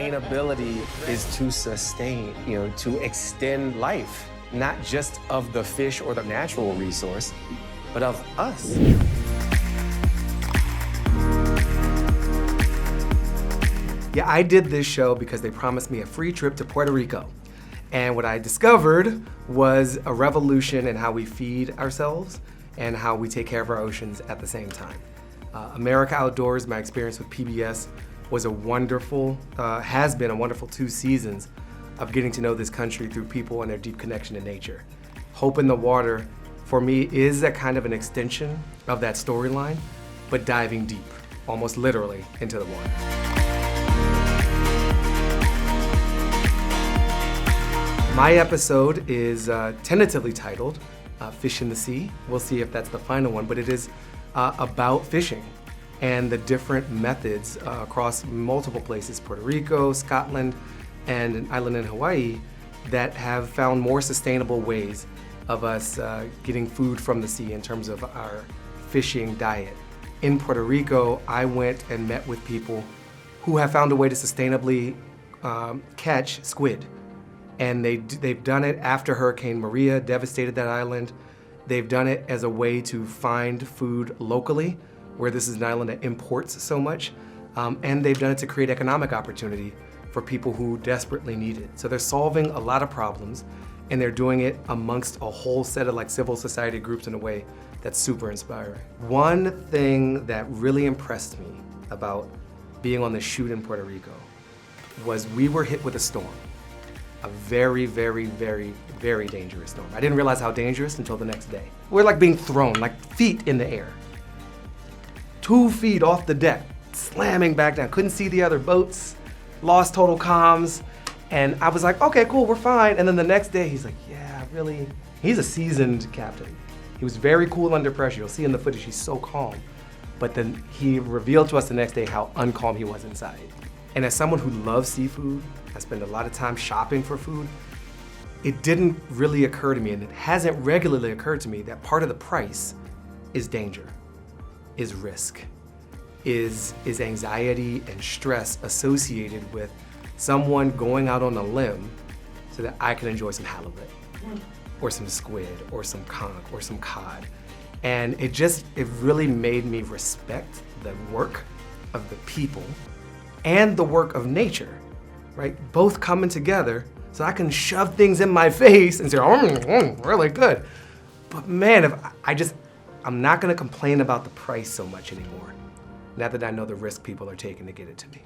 sustainability is to sustain, to extend life, not just of the fish or the natural resource, but of us. Yeah, I did this show because they promised me a free trip to Puerto Rico. And what I discovered was a revolution in how we feed ourselves and how we take care of our oceans at the same time. America Outdoors, my experience with PBS, was has been a wonderful 2 seasons of getting to know this country through people and their deep connection to nature. Hope in the Water, for me, is a kind of an extension of that storyline, but diving deep, almost literally, into the water. My episode is tentatively titled Fish in the Sea. We'll see if that's the final one, but it is about fishing and the different methods across multiple places, Puerto Rico, Scotland, and an island in Hawaii, that have found more sustainable ways of us getting food from the sea in terms of our fishing diet. In Puerto Rico, I went and met with people who have found a way to sustainably catch squid. And they've done it after Hurricane Maria devastated that island. They've done it as a way to find food locally, where this is an island that imports so much. And they've done it to create economic opportunity for people who desperately need it. So they're solving a lot of problems, and they're doing it amongst a whole set of civil society groups in a way that's super inspiring. One thing that really impressed me about being on the shoot in Puerto Rico was we were hit with a storm. A very, very, very, very dangerous storm. I didn't realize how dangerous until the next day. We're being thrown, feet in the air. 2 feet off the deck, slamming back down. Couldn't see the other boats, lost total comms. And I was like, okay, cool, we're fine. And then the next day, he's like, yeah, really? He's a seasoned captain. He was very cool under pressure. You'll see in the footage, he's so calm. But then he revealed to us the next day how uncalm he was inside. And as someone who loves seafood, I spend a lot of time shopping for food, it didn't really occur to me, and it hasn't regularly occurred to me, that part of the price is danger, is risk, is anxiety and stress associated with someone going out on a limb so that I can enjoy some halibut, or some squid, or some conch, or some cod. And it really made me respect the work of the people and the work of nature, right? Both coming together so I can shove things in my face and say, really good. But man, I'm not gonna complain about the price so much anymore, now that I know the risk people are taking to get it to me.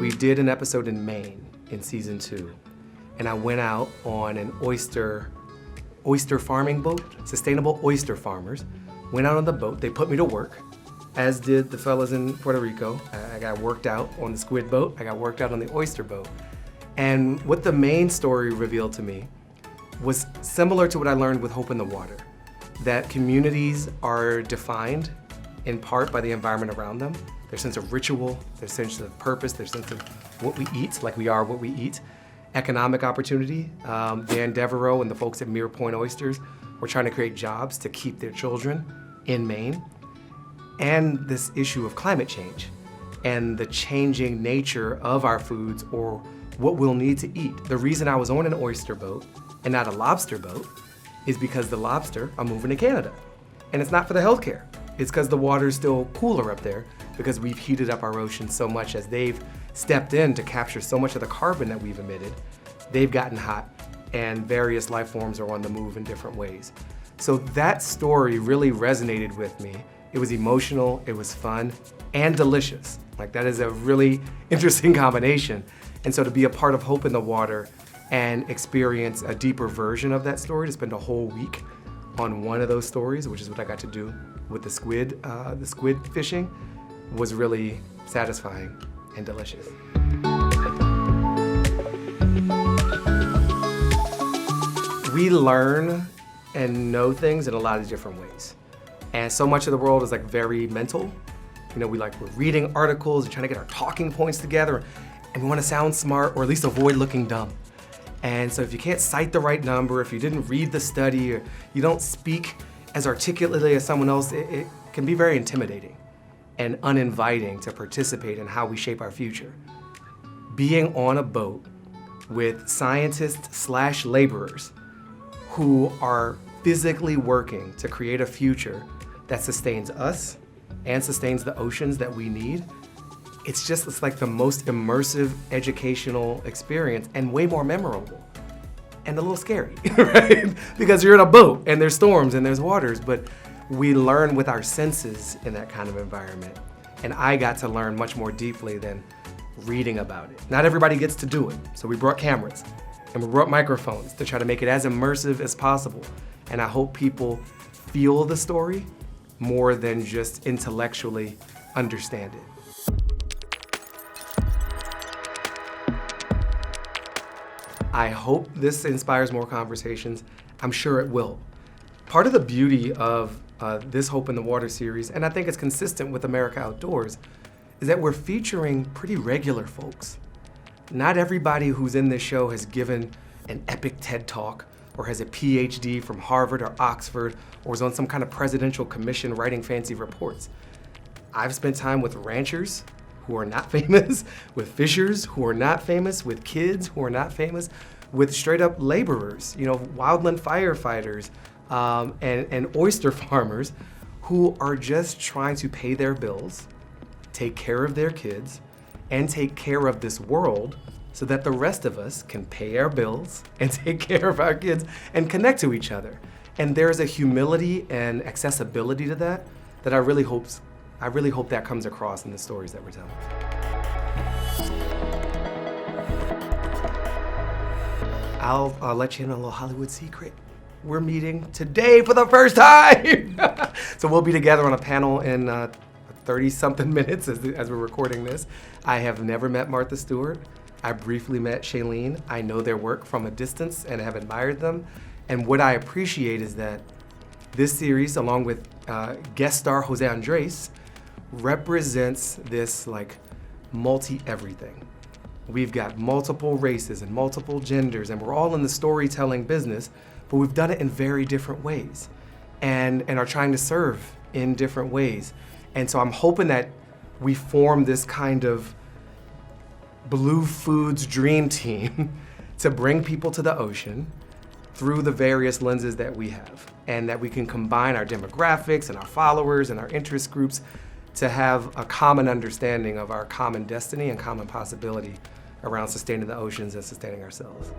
We did an episode in Maine in season 2, and I went out on an oyster farming boat. Sustainable oyster farmers went out on the boat. They put me to work, as did the fellas in Puerto Rico. I got worked out on the squid boat. I got worked out on the oyster boat. And what the main story revealed to me was similar to what I learned with Hope in the Water, that communities are defined in part by the environment around them, their sense of ritual, their sense of purpose, their sense of what we eat, we are what we eat, economic opportunity. Dan Devereaux and the folks at Mirror Point Oysters were trying to create jobs to keep their children in Maine. And this issue of climate change and the changing nature of our foods, or what we'll need to eat. The reason I was on an oyster boat and not a lobster boat is because the lobster are moving to Canada. And it's not for the healthcare. It's because the water's still cooler up there, because we've heated up our oceans so much as they've stepped in to capture so much of the carbon that we've emitted. They've gotten hot, and various life forms are on the move in different ways. So that story really resonated with me. It was emotional, it was fun, and delicious. That is a really interesting combination. And so to be a part of Hope in the Water and experience a deeper version of that story, to spend a whole week on one of those stories, which is what I got to do with the squid fishing, was really satisfying and delicious. We learn and know things in a lot of different ways. And so much of the world is very mental. We're reading articles and trying to get our talking points together, and we want to sound smart, or at least avoid looking dumb. And so if you can't cite the right number, if you didn't read the study, or you don't speak as articulately as someone else, it can be very intimidating. and uninviting to participate in how we shape our future. Being on a boat with scientists/laborers who are physically working to create a future that sustains us and sustains the oceans that we need, it's like the most immersive educational experience and way more memorable and a little scary, right? Because you're in a boat and there's storms and there's waters, but we learn with our senses in that kind of environment. And I got to learn much more deeply than reading about it. Not everybody gets to do it, so we brought cameras and we brought microphones to try to make it as immersive as possible. And I hope people feel the story more than just intellectually understand it. I hope this inspires more conversations. I'm sure it will. Part of the beauty of this Hope in the Water series, and I think it's consistent with America Outdoors, is that we're featuring pretty regular folks. Not everybody who's in this show has given an epic TED Talk or has a PhD from Harvard or Oxford or is on some kind of presidential commission writing fancy reports. I've spent time with ranchers who are not famous, with fishers who are not famous, with kids who are not famous, with straight up laborers, wildland firefighters, and oyster farmers who are just trying to pay their bills, take care of their kids, and take care of this world so that the rest of us can pay our bills and take care of our kids and connect to each other. And there's a humility and accessibility to that I really hope that comes across in the stories that we're telling. I'll let you in a little Hollywood secret. We're meeting today for the first time. So we'll be together on a panel in 30-something minutes as we're recording this. I have never met Martha Stewart. I briefly met Shailene. I know their work from a distance and have admired them. And what I appreciate is that this series, along with guest star Jose Andres, represents this multi-everything. We've got multiple races and multiple genders, and we're all in the storytelling business, but we've done it in very different ways and are trying to serve in different ways. And so I'm hoping that we form this kind of Blue Foods dream team to bring people to the ocean through the various lenses that we have, and that we can combine our demographics and our followers and our interest groups to have a common understanding of our common destiny and common possibility around sustaining the oceans and sustaining ourselves.